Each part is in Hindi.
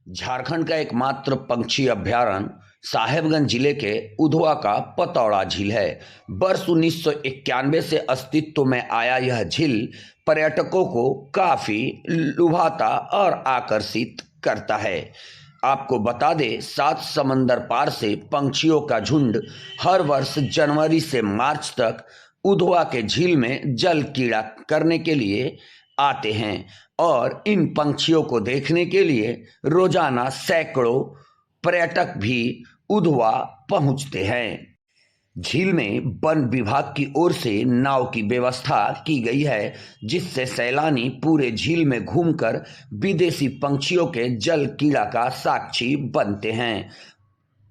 झारखंड का एकमात्र पंछी अभयारण्य साहेबगंज जिले के उधवा का पतौड़ा झील है। वर्ष 1991 से अस्तित्व में आया यह झील पर्यटकों को काफी लुभाता और आकर्षित करता है। आपको बता दें, 7 समंदर पार से पंछियों का झुंड हर वर्ष जनवरी से मार्च तक उधवा के झील में जल क्रीड़ा करने के लिए आते हैं और इन पंछियों को देखने के लिए रोजाना सैकड़ों पर्यटक भी उधवा पहुंचते हैं। झील में वन विभाग की ओर से नाव की व्यवस्था की गई है, जिससे सैलानी पूरे झील में घूमकर विदेशी पंछियों के जल क्रीड़ा का साक्षी बनते हैं।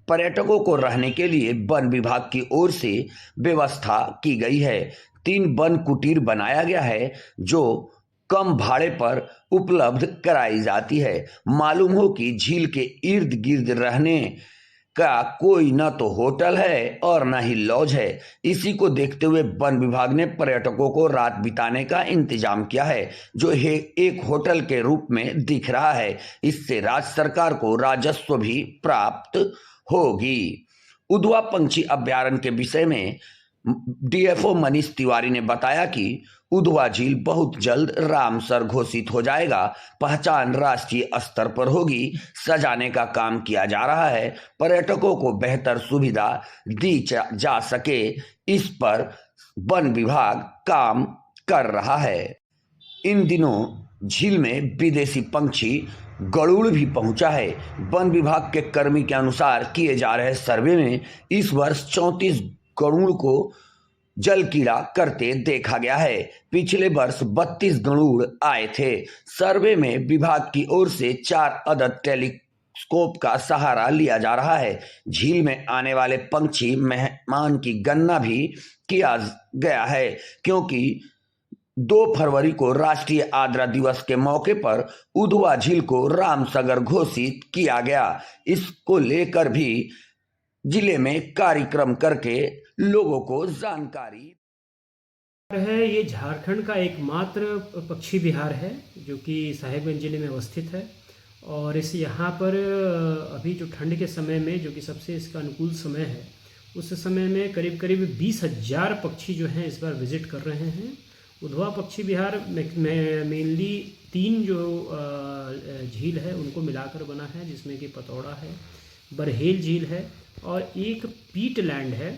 पर्यटकों को रहने के लिए वन विभाग की ओर से व्यवस्था की गई है। 3 वन कुटीर बनाया गया है जो कम भाड़े पर उपलब्ध कराई जाती है। मालूम हो कि झील के इर्द गिर्द रहने का कोई न तो होटल है और न ही लॉज है। इसी को देखते हुए वन विभाग ने पर्यटकों को रात बिताने का इंतजाम किया है, जो एक होटल के रूप में दिख रहा है। इससे राज्य सरकार को राजस्व भी प्राप्त होगी। उधवा पंछी अभयारण्य के विषय में डीएफओ मनीष तिवारी ने बताया कि उधवा झील बहुत जल्द रामसर घोषित हो जाएगा। पहचान राष्ट्रीय स्तर पर होगी। सजाने का काम किया जा रहा है। पर्यटकों को बेहतर सुविधा दी जा सके, इस पर वन विभाग काम कर रहा है। इन दिनों झील में विदेशी पंछी गरुड़ भी पहुंचा है। वन विभाग के कर्मी के अनुसार किए जा रहे सर्वे में इस वर्ष 34 गरुड़ को जल क्रीड़ा करते देखा गया है। पिछले वर्ष 32 गरुड़ आए थे। सर्वे में विभाग की ओर से 4 अदद टेलीस्कोप का सहारा लिया जा रहा है। झील में आने वाले पंछी मेहमान की गणना भी किया गया है, क्योंकि 2 फरवरी को राष्ट्रीय आर्द्रा दिवस के मौके पर उधवा झील को रामसागर घोषित किया गया। इसको लेकर भी जिले में कार्यक्रम करके लोगों को जानकारी है। ये झारखंड का एकमात्र पक्षी विहार है जो कि साहेबगंज जिले में अवस्थित है। और इस यहाँ पर अभी जो ठंड के समय में, जो कि सबसे इसका अनुकूल समय है, उस समय में करीब करीब 20,000 पक्षी जो हैं इस बार विजिट कर रहे हैं। उधवा पक्षी विहार मेनली 3 जो झील है उनको मिलाकर बना है, जिसमें कि पतौड़ा है, बरहेल झील है और एक पीट लैंड है,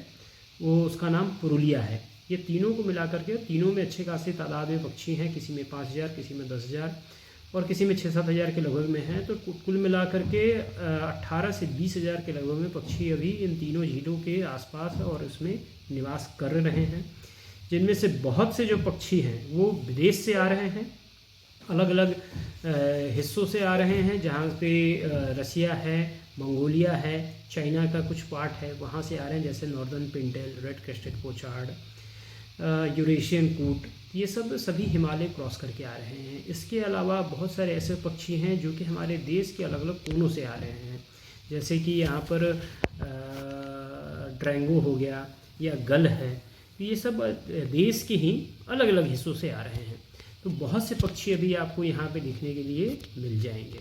वो उसका नाम पुरुलिया है। ये तीनों को मिला करके, तीनों में अच्छे खासे तादाद में पक्षी हैं। किसी में 5,000, किसी में 10,000 और किसी में 6-7 हज़ार के लगभग में हैं। तो कुल मिला करके 18 से 20,000 के लगभग में पक्षी अभी इन तीनों झीलों के आसपास और उसमें निवास कर रहे हैं। जिनमें से बहुत से जो पक्षी हैं वो विदेश से आ रहे हैं, अलग अलग हिस्सों से आ रहे हैं, जहाँ पे रसिया है, मंगोलिया है, चाइना का कुछ पार्ट है, वहाँ से आ रहे हैं, जैसे northern pintail, red crested pochard, Eurasian कूट, ये सब सभी हिमालय क्रॉस करके आ रहे हैं। इसके अलावा बहुत सारे ऐसे पक्षी हैं जो कि हमारे देश के अलग अलग कोनों से आ रहे हैं, जैसे कि यहाँ पर ड्रैंगो हो गया या गल है। ये सब देश के ही अलग अलग हिस्सों से आ रहे हैं। तो बहुत से पक्षी अभी आपको यहाँ पे देखने के लिए मिल जाएंगे।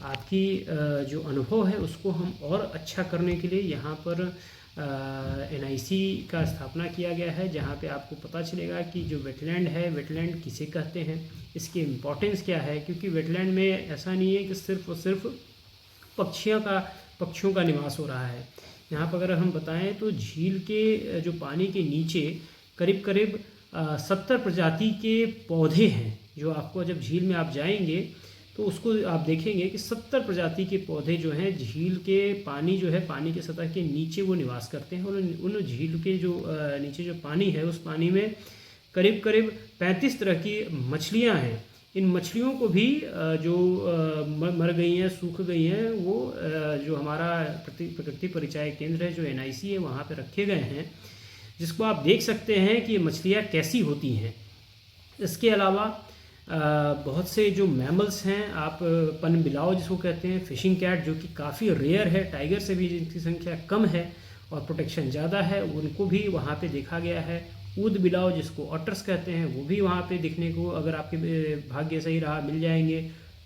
आपकी जो अनुभव है उसको हम और अच्छा करने के लिए यहाँ पर NIC का स्थापना किया गया है, जहाँ पे आपको पता चलेगा कि जो वेटलैंड है, वेटलैंड किसे कहते हैं, इसकी इम्पोर्टेंस क्या है। क्योंकि वेटलैंड में ऐसा नहीं है कि सिर्फ और सिर्फ पक्षियों का निवास हो रहा है। यहाँ पर अगर हम बताएं तो झील के जो पानी के नीचे करीब करीब 70 प्रजाति के पौधे हैं, जो आपको जब झील में आप जाएंगे तो उसको आप देखेंगे कि 70 प्रजाति के पौधे जो हैं झील के पानी जो है, पानी के सतह के नीचे वो निवास करते हैं। और उन झील के जो नीचे जो पानी है, उस पानी में करीब करीब 35 तरह की मछलियां हैं। इन मछलियों को भी जो मर गई हैं, सूख गई हैं, वो जो हमारा प्रकृति परिचय केंद्र है, जो NIC है, वहाँ पर रखे गए हैं, जिसको आप देख सकते हैं कि मछलियाँ कैसी होती हैं। इसके अलावा बहुत से जो मैमल्स हैं, आप पनबिलाव जिसको कहते हैं, फिशिंग कैट जो कि काफ़ी रेयर है, टाइगर से भी जिनकी संख्या कम है और प्रोटेक्शन ज़्यादा है, उनको भी वहाँ पे देखा गया है। ऊद बिलाव जिसको ऑटर्स कहते हैं, वो भी वहाँ पे दिखने को, अगर आपके भाग्य सही रहा, मिल जाएंगे।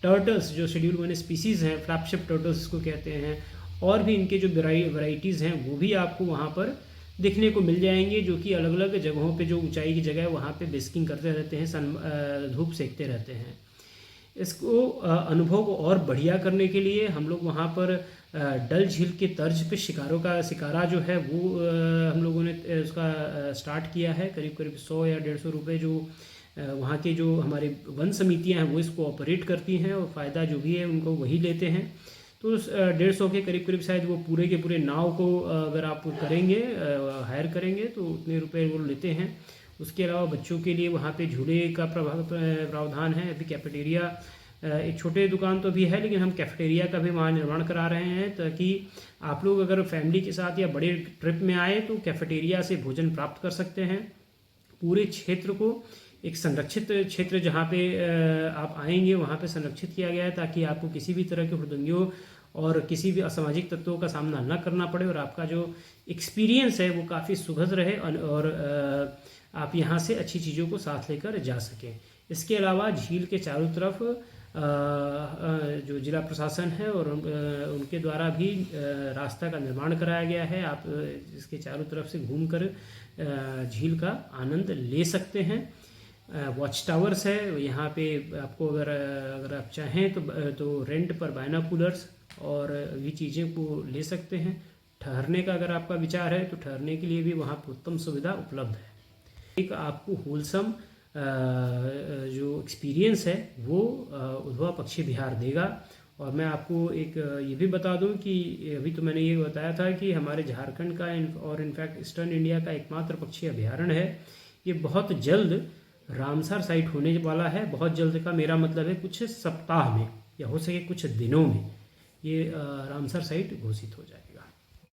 टर्टल्स जो शेड्यूल 1 स्पीसीज़ हैं, फ्लैगशिप टर्टल्स इसको कहते हैं, और भी इनके जो वैराइटीज़ हैं वो भी आपको वहाँ पर देखने को मिल जाएंगे, जो कि अलग अलग जगहों पे, जो ऊंचाई की जगह है वहाँ पे बेस्किंग करते रहते हैं, धूप सेकते रहते हैं। इसको अनुभव को और बढ़िया करने के लिए हम लोग वहाँ पर डल झील के तर्ज पे शिकारा जो है वो हम लोगों ने उसका स्टार्ट किया है। करीब करीब 100 या 150 रुपये जो वहाँ के जो हमारे वन समितियाँ हैं वो इसको ऑपरेट करती हैं, और फ़ायदा जो भी है उनको वही लेते हैं। तो 150 के करीब करीब शायद वो पूरे के पूरे नाव को अगर आप करेंगे, हायर करेंगे, तो उतने रुपए वो लेते हैं। उसके अलावा बच्चों के लिए वहाँ पे झूले का प्रावधान है। अभी कैफेटेरिया, एक छोटे दुकान तो भी है, लेकिन हम कैफेटेरिया का भी वहाँ निर्माण करा रहे हैं, ताकि आप लोग अगर फैमिली के साथ या बड़े ट्रिप में आए तो कैफेटेरिया से भोजन प्राप्त कर सकते हैं। पूरे क्षेत्र को एक संरक्षित क्षेत्र जहाँ पे आप आएंगे वहाँ पे संरक्षित किया गया है, ताकि आपको किसी भी तरह के हुड़दंगियों और किसी भी असामाजिक तत्वों का सामना न करना पड़े, और आपका जो एक्सपीरियंस है वो काफ़ी सुखद रहे, और आप यहाँ से अच्छी चीज़ों को साथ लेकर जा सकें। इसके अलावा झील के चारों तरफ जो जिला प्रशासन है और उनके द्वारा भी रास्ता का निर्माण कराया गया है। आप इसके चारों तरफ से घूमकर झील का आनंद ले सकते हैं। वॉच टावर्स है यहाँ पे, आपको अगर आप चाहें तो रेंट पर बायनाकुलर्स और भी चीज़ें को ले सकते हैं। ठहरने का अगर आपका विचार है तो ठहरने के लिए भी वहाँ पर उत्तम सुविधा उपलब्ध है। एक आपको होलसम जो एक्सपीरियंस है वो उधवा पक्षी विहार देगा। और मैं आपको एक ये भी बता दूं कि अभी तो मैंने ये बताया था कि हमारे झारखंड का और इनफैक्ट ईस्टर्न इंडिया का एकमात्र पक्षी अभ्यारण्य है। ये बहुत जल्द रामसर साइट होने वाला है। बहुत जल्द का मेरा मतलब है कुछ सप्ताह में या हो सके कुछ दिनों में ये रामसर साइट घोषित हो जाएगा।